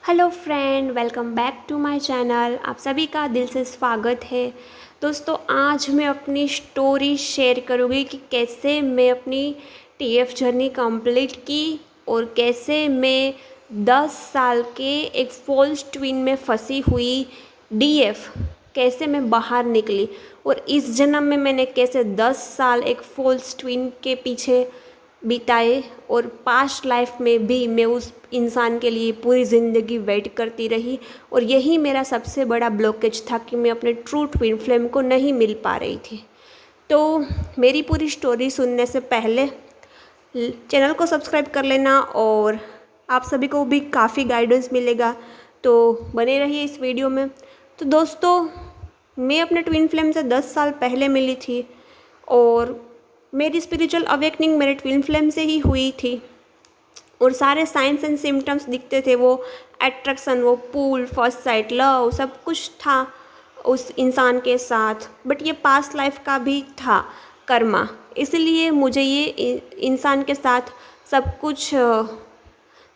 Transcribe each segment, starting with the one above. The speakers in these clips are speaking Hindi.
Hello friend, welcome back to my channel. आप सभी का दिल से स्वागत है। दोस्तों, आज मैं अपनी स्टोरी शेयर करूँगी कि कैसे मैं अपनी टीएफ जर्नी कंप्लीट की और कैसे मैं 10 साल के एक फॉल्स ट्विन में फंसी हुई डीएफ कैसे मैं बाहर निकली और इस जन्म में मैंने कैसे 10 साल एक फॉल्स ट्विन के पीछे बिताए और पास्ट लाइफ में भी मैं उस इंसान के लिए पूरी ज़िंदगी वेट करती रही। और यही मेरा सबसे बड़ा ब्लॉकेज था कि मैं अपने ट्रू ट्विन फ्लेम को नहीं मिल पा रही थी। तो मेरी पूरी स्टोरी सुनने से पहले चैनल को सब्सक्राइब कर लेना और आप सभी को भी काफ़ी गाइडेंस मिलेगा, तो बने रहिए इस वीडियो में। तो दोस्तों, मैं अपने ट्विन फ्लेम से 10 साल पहले मिली थी और मेरी स्पिरिचुअल अवेकनिंग मेरे ट्विन फ्लेम से ही हुई थी और सारे साइंस एंड सिम्टम्स दिखते थे। वो अट्रैक्शन, वो पुल, फर्स्ट साइट, लव, सब कुछ था उस इंसान के साथ। बट ये पास्ट लाइफ का भी था कर्मा, इसलिए मुझे ये इंसान के साथ सब कुछ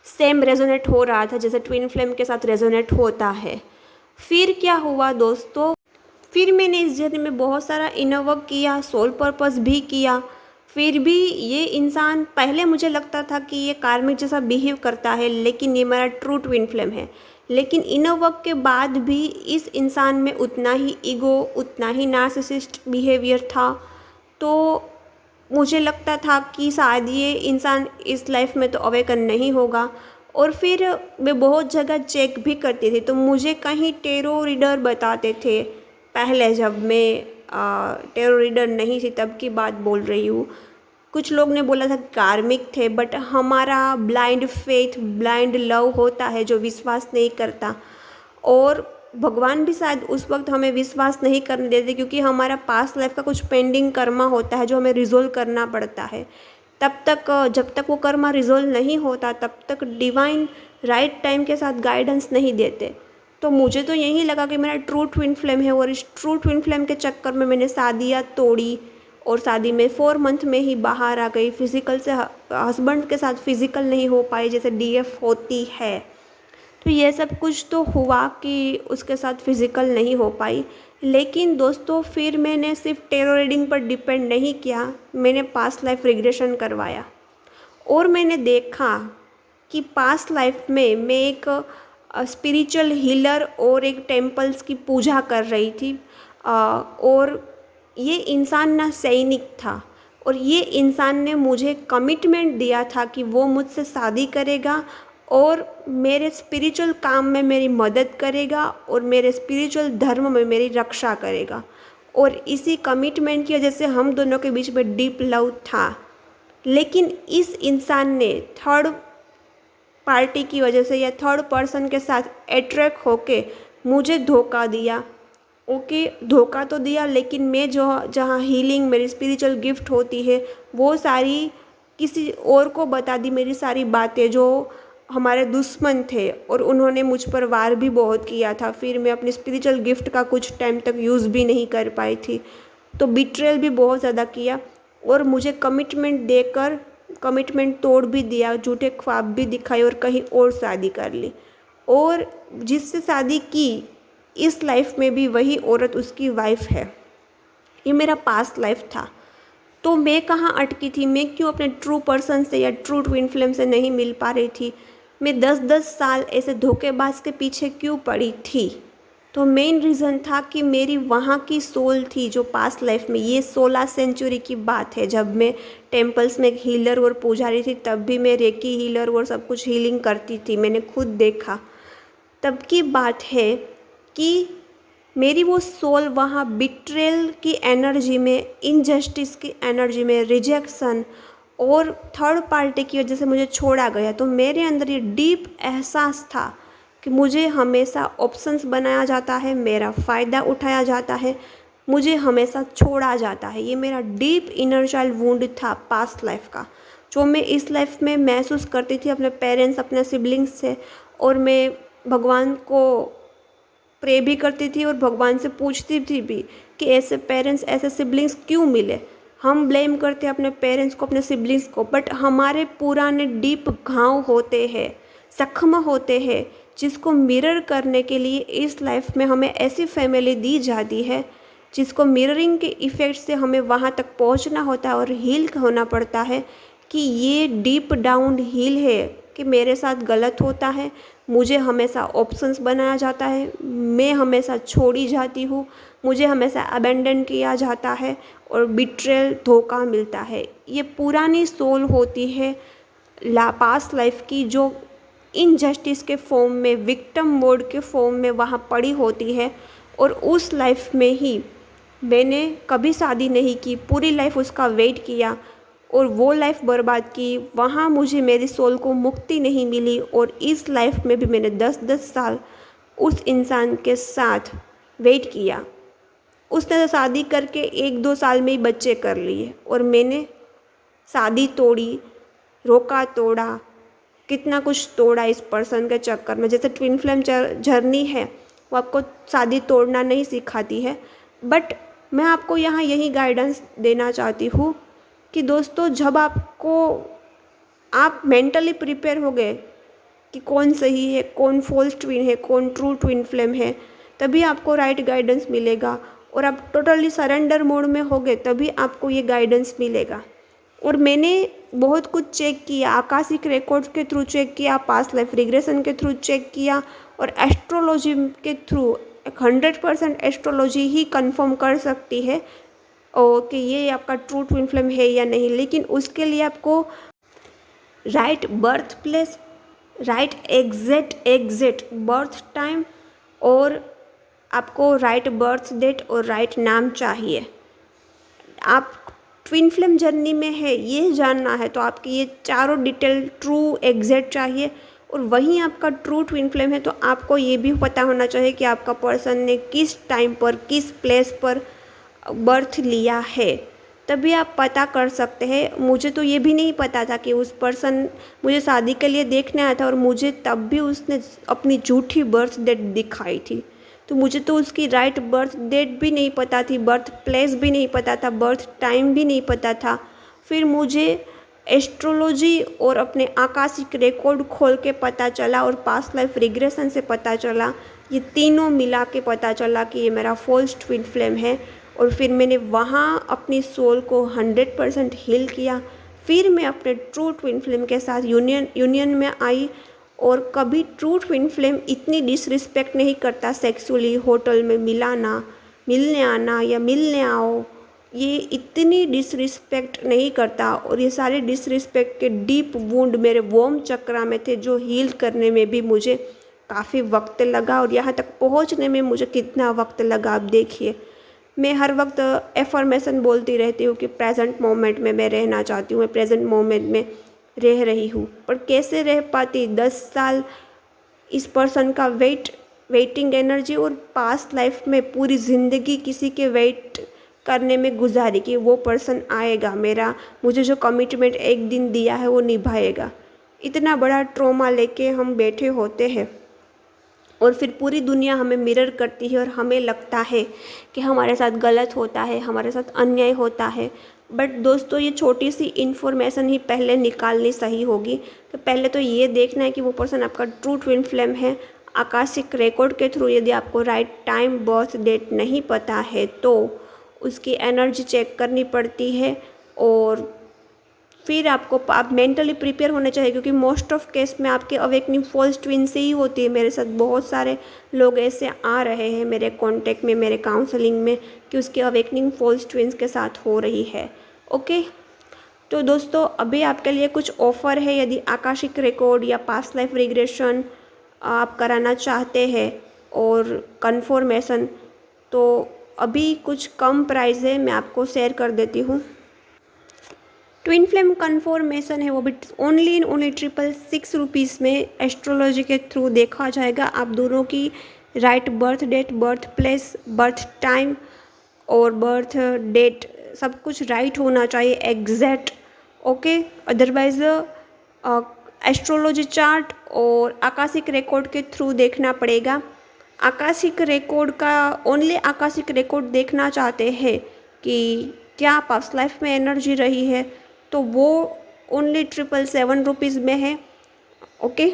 सेम रेजोनेट हो रहा था जैसे ट्विन फ्लेम के साथ रेजोनेट होता है। फिर क्या हुआ दोस्तों, फिर मैंने इस जर्नी में बहुत सारा इनर वर्क किया, सोल पर्पस भी किया। फिर भी ये इंसान, पहले मुझे लगता था कि ये कार्मिक जैसा बिहेव करता है, लेकिन ये मेरा ट्रू ट्विन फ्लेम है। लेकिन इनर वर्क के बाद भी इस इंसान में उतना ही ईगो, उतना ही नार्सिसिस्ट बिहेवियर था। तो मुझे लगता था कि शायद ये इंसान इस लाइफ में तो अवेकन नहीं होगा। और फिर मैं बहुत जगह चेक भी करती थी, तो मुझे कहीं टेरो रीडर बताते थे। पहले जब मैं टेरो रीडर नहीं थी तब की बात बोल रही हूँ। कुछ लोग ने बोला था कार्मिक थे, बट हमारा ब्लाइंड फेथ, ब्लाइंड लव होता है जो विश्वास नहीं करता। और भगवान भी शायद उस वक्त हमें विश्वास नहीं करने देते, क्योंकि हमारा पास्ट लाइफ का कुछ पेंडिंग कर्मा होता है जो हमें रिजोल्व करना पड़ता है। तब तक, जब तक वो कर्मा रिजोल्व नहीं होता तब तक डिवाइन राइट टाइम के साथ गाइडेंस नहीं देते। तो मुझे तो यही लगा कि मेरा ट्रू ट्विन फ्लेम है और इस ट्रू ट्विन फ्लेम के चक्कर में मैंने शादियाँ तोड़ी और शादी में 4 मंथ में ही बाहर आ गई। फिज़िकल से हस्बैंड के साथ फिज़िकल नहीं हो पाई जैसे डीएफ होती है। तो ये सब कुछ तो हुआ कि उसके साथ फिज़िकल नहीं हो पाई। लेकिन दोस्तों, फिर मैंने सिर्फ टेरो रीडिंग पर डिपेंड नहीं किया, मैंने पास्ट लाइफ रिग्रेशन करवाया और मैंने देखा कि पास्ट लाइफ में मैं एक स्पिरिचुअल हीलर और एक टेम्पल्स की पूजा कर रही थी। और ये इंसान ना सैनिक था और ये इंसान ने मुझे कमिटमेंट दिया था कि वो मुझसे शादी करेगा और मेरे स्पिरिचुअल काम में मेरी मदद करेगा और मेरे स्पिरिचुअल धर्म में मेरी रक्षा करेगा। और इसी कमिटमेंट की वजह से हम दोनों के बीच में डीप लव था। लेकिन इस इंसान ने थर्ड पार्टी की वजह से या थर्ड पर्सन के साथ अट्रैक्ट होके मुझे धोखा दिया। ओके, धोखा तो दिया, लेकिन मैं जो जहाँ हीलिंग, मेरी स्पिरिचुअल गिफ्ट होती है, वो सारी किसी और को बता दी। मेरी सारी बातें जो हमारे दुश्मन थे और उन्होंने मुझ पर वार भी बहुत किया था। फिर मैं अपनी स्पिरिचुअल गिफ्ट का कुछ टाइम तक यूज़ भी नहीं कर पाई थी। तो बिट्रेयल भी बहुत ज़्यादा किया और मुझे कमिटमेंट देकर कमिटमेंट तोड़ भी दिया, झूठे ख्वाब भी दिखाए और कहीं और शादी कर ली। और जिससे शादी की इस लाइफ में भी वही औरत उसकी वाइफ है। ये मेरा पास्ट लाइफ था। तो मैं कहाँ अटकी थी, मैं क्यों अपने ट्रू पर्सन से या ट्रू ट्विन फ्लेम से नहीं मिल पा रही थी, मैं 10-10 साल ऐसे धोखेबाज के पीछे क्यों पड़ी थी। तो मेन रीज़न था कि मेरी वहाँ की सोल थी जो पास्ट लाइफ में, ये 16 सेंचुरी की बात है जब मैं टेम्पल्स में हीलर और पुजारी थी, तब भी मैं रेकी हीलर और सब कुछ हीलिंग करती थी, मैंने खुद देखा। तब की बात है कि मेरी वो सोल वहाँ बिट्रेल की एनर्जी में, इनजस्टिस की एनर्जी में, रिजेक्शन और थर्ड पार्टी की वजह से मुझे छोड़ा गया। तो मेरे अंदर ये डीप एहसास था कि मुझे हमेशा ऑप्शंस बनाया जाता है, मेरा फ़ायदा उठाया जाता है, मुझे हमेशा छोड़ा जाता है। ये मेरा डीप इनर चाइल्ड वुंड था पास्ट लाइफ का, जो मैं इस लाइफ में महसूस करती थी अपने पेरेंट्स, अपने सिबलिंग्स से। और मैं भगवान को प्रे भी करती थी और भगवान से पूछती थी भी कि ऐसे पेरेंट्स, ऐसे सिबलिंग्स क्यों मिले। हम ब्लेम करते हैं अपने पेरेंट्स को, अपने सिबलिंग्स को, बट हमारे पुराने डीप घाव होते हैं, जख्म होते हैं, जिसको मिरर करने के लिए इस लाइफ में हमें ऐसी फैमिली दी जाती है, जिसको मिररिंग के इफ़ेक्ट से हमें वहाँ तक पहुँचना होता है और हील होना पड़ता है कि ये डीप डाउन हील है कि मेरे साथ गलत होता है, मुझे हमेशा ऑप्शंस बनाया जाता है, मैं हमेशा छोड़ी जाती हूँ, मुझे हमेशा अबेंडन किया जाता है और बिट्रेल धोखा मिलता है। ये पुरानी सोल होती है पास्ट लाइफ की, जो इनजस्टिस के फॉर्म में, विक्टिम मोड के फॉर्म में वहाँ पड़ी होती है। और उस लाइफ में ही मैंने कभी शादी नहीं की, पूरी लाइफ उसका वेट किया और वो लाइफ बर्बाद की। वहाँ मुझे मेरी सोल को मुक्ति नहीं मिली और इस लाइफ में भी मैंने 10-10 साल उस इंसान के साथ वेट किया। उसने तो शादी करके 1-2 साल में ही बच्चे कर लिए और मैंने शादी तोड़ी, रोका तोड़ा, कितना कुछ तोड़ा इस पर्सन के चक्कर में। जैसे ट्विन फ्लेम जर्नी है, वो आपको शादी तोड़ना नहीं सिखाती है, बट मैं आपको यहाँ यही गाइडेंस देना चाहती हूँ कि दोस्तों, जब आप मेंटली प्रिपेयर हो गए कि कौन सही है, कौन फॉल्स ट्विन है, कौन ट्रू ट्विन फ्लेम है, तभी आपको राइट गाइडेंस मिलेगा। और आप टोटली सरेंडर मोड में होगे तभी आपको ये गाइडेंस मिलेगा। और मैंने बहुत कुछ चेक किया, आकाशिक रिकॉर्ड्स के थ्रू चेक किया, पास्ट लाइफ रिग्रेशन के थ्रू चेक किया और एस्ट्रोलॉजी के थ्रू 100% एस्ट्रोलॉजी ही कंफर्म कर सकती है कि ये आपका ट्रू ट्विन फ्लेम है या नहीं। लेकिन उसके लिए आपको right birth place, right exact birth time और आपको राइट बर्थ डेट और राइट नाम चाहिए। आप ट्विन फ्लेम जर्नी में है ये जानना है तो आपकी ये चारों डिटेल ट्रू एग्जैक्ट चाहिए। और वहीं आपका ट्रू ट्विन फ्लेम है तो आपको ये भी पता होना चाहिए कि आपका पर्सन ने किस टाइम पर, किस प्लेस पर बर्थ लिया है, तभी आप पता कर सकते हैं। मुझे तो ये भी नहीं पता था कि उस पर्सन मुझे शादी के लिए देखने आया था और मुझे तब भी उसने अपनी झूठी बर्थ डेट दिखाई थी। तो मुझे तो उसकी राइट बर्थ डेट भी नहीं पता थी, बर्थ प्लेस भी नहीं पता था, बर्थ टाइम भी नहीं पता था। फिर मुझे एस्ट्रोलॉजी और अपने आकाशिक रिकॉर्ड खोल के पता चला और पास्ट लाइफ रिग्रेशन से पता चला, ये तीनों मिला के पता चला कि ये मेरा फॉल्स ट्विन फ्लेम है। और फिर मैंने वहाँ अपनी सोल को 100% हील किया। फिर मैं अपने ट्रू ट्विन फ्लेम के साथ यूनियन में आई। और कभी ट्रू ट्विन फ्लेम इतनी डिसरिस्पेक्ट नहीं करता सेक्सुअली, होटल में मिलने आना या मिलने आओ, ये इतनी डिसरिस्पेक्ट नहीं करता। और ये सारे डिसरिस्पेक्ट के डीप वुंड मेरे वोम चक्रा में थे, जो हील करने में भी मुझे काफ़ी वक्त लगा। और यहाँ तक पहुँचने में मुझे कितना वक्त लगा आप देखिए। मैं हर वक्त एफर्मेशन बोलती रहती हूँ कि प्रेजेंट मोमेंट में मैं रहना चाहती हूँ, मैं प्रेजेंट मोमेंट में रह रही हूँ, पर कैसे रह पाती। 10 साल इस पर्सन का वेटिंग एनर्जी और पास्ट लाइफ में पूरी ज़िंदगी किसी के वेट करने में गुजारी कि वो पर्सन आएगा, मुझे जो कमिटमेंट एक दिन दिया है वो निभाएगा। इतना बड़ा ट्रॉमा लेके हम बैठे होते हैं और फिर पूरी दुनिया हमें मिरर करती है और हमें लगता है कि हमारे साथ गलत होता है, हमारे साथ अन्याय होता है। बट दोस्तों, ये छोटी सी इन्फॉर्मेशन ही पहले निकालनी सही होगी। तो पहले तो ये देखना है कि वो पर्सन आपका ट्रू ट्विन फ्लेम है। आकाशिक रिकॉर्ड के थ्रू यदि आपको राइट टाइम बर्थ डेट नहीं पता है तो उसकी एनर्जी चेक करनी पड़ती है। और फिर आप मेंटली प्रिपेयर होने चाहिए, क्योंकि मोस्ट ऑफ केस में आपकी अवेकनिंग फॉल्स ट्विन से ही होती है। मेरे साथ बहुत सारे लोग ऐसे आ रहे हैं मेरे कांटेक्ट में, मेरे काउंसलिंग में, कि उसकी अवेकनिंग फॉल्स ट्विन्स के साथ हो रही है। ओके, तो दोस्तों अभी आपके लिए कुछ ऑफ़र है। यदि आकाशिक रिकॉर्ड या पास्ट लाइफ रिग्रेशन आप कराना चाहते हैं और कन्फर्मेशन, तो अभी कुछ कम प्राइस है, मैं आपको शेयर कर देती हूँ। ट्विन फ्लेम कन्फर्मेशन है वो भी ओनली 666 रुपीज़ में एस्ट्रोलॉजी के थ्रू देखा जाएगा। आप दोनों की right birth date, birth place, birth time और बर्थ डेट सब कुछ राइट होना चाहिए, exact. Okay, otherwise astrology chart और आकाशिक रिकॉर्ड के थ्रू देखना पड़ेगा। आकाशिक रिकॉर्ड का ओनली आकाशिक रिकॉर्ड देखना चाहते हैं कि क्या पास्ट लाइफ में एनर्जी रही है, तो वो ओनली 777 रुपीज़ में है। ओके,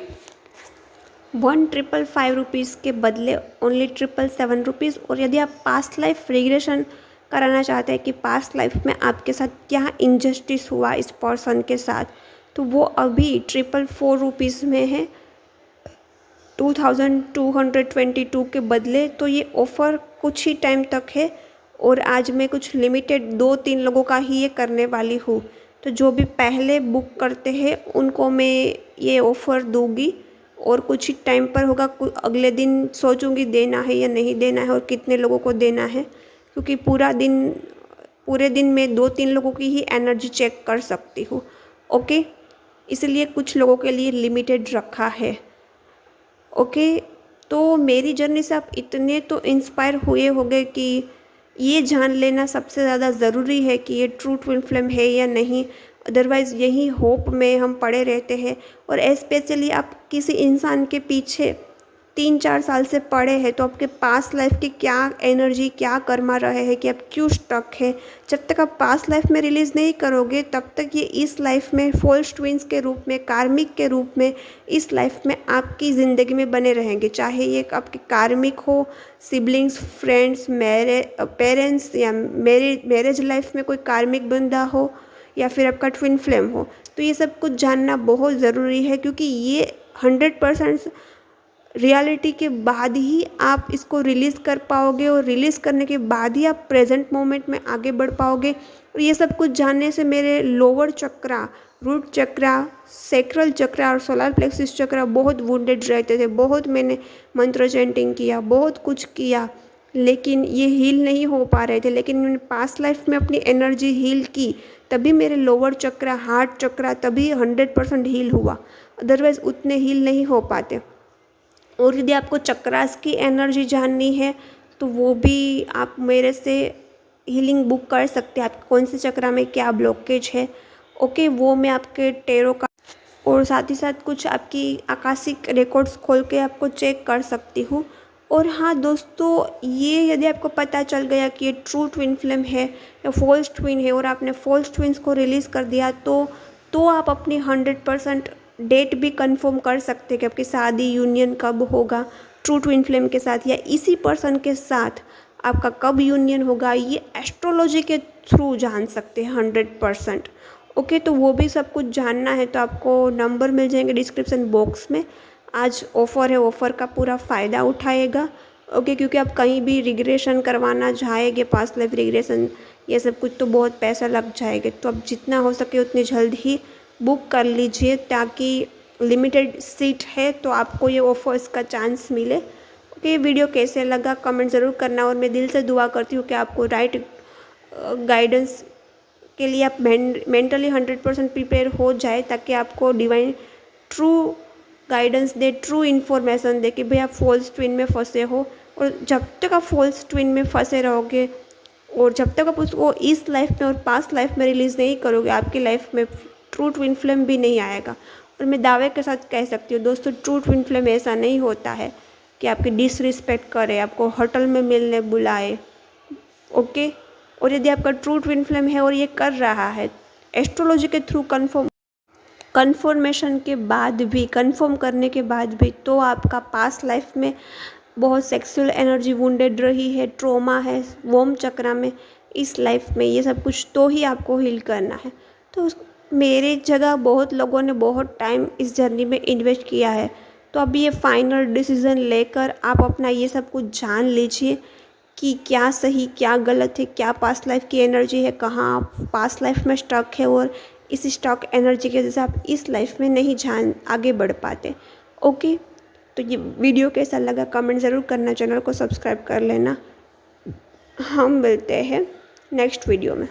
1,555 के बदले ओनली 777 और यदि आप पास्ट लाइफ रिग्रेशन कराना चाहते हैं कि पास्ट लाइफ में आपके साथ क्या इनजस्टिस हुआ इस पर्सन के साथ, तो वो अभी 444 में है 2222 के बदले। तो ये ऑफ़र कुछ ही टाइम तक है और आज मैं कुछ लिमिटेड 2-3 लोगों का ही ये करने वाली हूँ। तो जो भी पहले बुक करते हैं उनको मैं ये ऑफ़र दूँगी और कुछ ही टाइम पर होगा। अगले दिन सोचूँगी देना है या नहीं देना है और कितने लोगों को देना है, क्योंकि पूरे दिन में 2-3 लोगों की ही एनर्जी चेक कर सकती हूँ। ओके, इसलिए कुछ लोगों के लिए लिमिटेड रखा है। ओके, तो मेरी जर्नी से आप इतने तो इंस्पायर हुए होंगे कि ये जान लेना सबसे ज़्यादा ज़रूरी है कि ये ट्रू ट्विन फ्लेम है या नहीं। अदरवाइज़ यही होप में हम पड़े रहते हैं और स्पेशली आप किसी इंसान के पीछे 3-4 साल से पड़े हैं तो आपके पास्ट लाइफ की क्या एनर्जी, क्या कर्मा रहे हैं कि आप क्यों स्टक है। जब तक आप पास्ट लाइफ में रिलीज़ नहीं करोगे तब तक ये इस लाइफ में फॉल्स ट्विन्स के रूप में, कार्मिक के रूप में इस लाइफ में आपकी ज़िंदगी में बने रहेंगे। चाहे ये आपके कार्मिक हो, सिबलिंग्स, फ्रेंड्स, पेरेंट्स या मैरिज लाइफ में कोई कार्मिक बंदा हो या फिर आपका ट्विन फ्लेम हो। तो ये सब कुछ जानना बहुत ज़रूरी है, क्योंकि ये 100% रियलिटी के बाद ही आप इसको रिलीज़ कर पाओगे और रिलीज़ करने के बाद ही आप प्रेजेंट मोमेंट में आगे बढ़ पाओगे। और ये सब कुछ जानने से मेरे लोअर चक्रा, रूट चक्रा, सैक्रल चक्रा और सोलर प्लेक्सिस चक्रा बहुत वुंडेड रहते थे। बहुत मैंने मंत्र चैंटिंग किया, बहुत कुछ किया, लेकिन ये हील नहीं हो पा रहे थे। लेकिन मैंने पास्ट लाइफ में अपनी एनर्जी हील की, तभी मेरे लोअर चक्रा, हार्ट चक्रा तभी 100% हील हुआ। अदरवाइज़ उतने हील नहीं हो पाते। और यदि आपको चक्रास की एनर्जी जाननी है तो वो भी आप मेरे से हीलिंग बुक कर सकते हैं। आपके कौन से चक्रा में क्या ब्लॉकेज है, ओके, वो मैं आपके टेरो का और साथ ही साथ कुछ आपकी आकाशिक रिकॉर्ड्स खोल के आपको चेक कर सकती हूँ। और हाँ दोस्तों, ये यदि आपको पता चल गया कि ये ट्रू ट्विन फ्लेम है या फॉल्स ट्विन है और आपने फॉल्स ट्विन्स को रिलीज़ कर दिया तो आप अपनी 100% डेट भी कंफर्म कर सकते हैं कि आपकी शादी यूनियन कब होगा ट्रू ट्विन फ्लेम के साथ, या इसी पर्सन के साथ आपका कब यूनियन होगा, ये एस्ट्रोलॉजी के थ्रू जान सकते हैं 100%। ओके, तो वो भी सब कुछ जानना है तो आपको नंबर मिल जाएंगे डिस्क्रिप्शन बॉक्स में। आज ऑफ़र है, ऑफ़र का पूरा फ़ायदा उठाएगा। ओके, क्योंकि आप कहीं भी रिग्रेशन करवाना चाहेंगे, पास्ट लाइफ रिग्रेशन, ये सब कुछ तो बहुत पैसा लग जाएगा। तो आप जितना हो सके उतनी जल्द ही बुक कर लीजिए, ताकि लिमिटेड सीट है तो आपको ये ऑफर्स का चांस मिले। ओके, वीडियो कैसे लगा कमेंट ज़रूर करना और मैं दिल से दुआ करती हूँ कि आपको राइट गाइडेंस के लिए आप मेंटली 100% प्रिपेयर हो जाए, ताकि आपको डिवाइन ट्रू गाइडेंस दे, ट्रू इन्फॉर्मेशन दे कि भाई आप फॉल्स ट्विन में फंसे हो। और जब तक आप फॉल्स ट्विन में फंसे रहोगे और जब तक आप उसको इस लाइफ में और पास्ट लाइफ में रिलीज़ नहीं करोगे, आपकी लाइफ में ट्रू ट्विन फ्लेम भी नहीं आएगा। और मैं दावे के साथ कह सकती हूँ दोस्तों, ट्रू ट्विन फ्लेम ऐसा नहीं होता है कि आपकी डिसरिस्पेक्ट करे, आपको होटल में मिलने बुलाए। ओके, और यदि आपका ट्रू ट्विन फ्लेम है और ये कर रहा है एस्ट्रोलॉजी के थ्रू कन्फर्मेशन के बाद भी, कन्फर्म करने के बाद भी, तो आपका पास्ट लाइफ में बहुत सेक्सुअल एनर्जी वुंडेड रही है, ट्रोमा है वोम चक्रा में, इस लाइफ में ये सब कुछ तो ही आपको हील करना है। तो मेरे जगह बहुत लोगों ने बहुत टाइम इस जर्नी में इन्वेस्ट किया है, तो अभी ये फाइनल डिसीज़न लेकर आप अपना ये सब कुछ जान लीजिए कि क्या सही क्या गलत है, क्या पास्ट लाइफ की एनर्जी है, कहाँ आप पास्ट लाइफ में स्टक है और इस स्टक एनर्जी की वजह से आप इस लाइफ में नहीं आगे बढ़ पाते। ओके, तो ये वीडियो कैसा लगा कमेंट ज़रूर करना, चैनल को सब्सक्राइब कर लेना। हम मिलते हैं नेक्स्ट वीडियो में।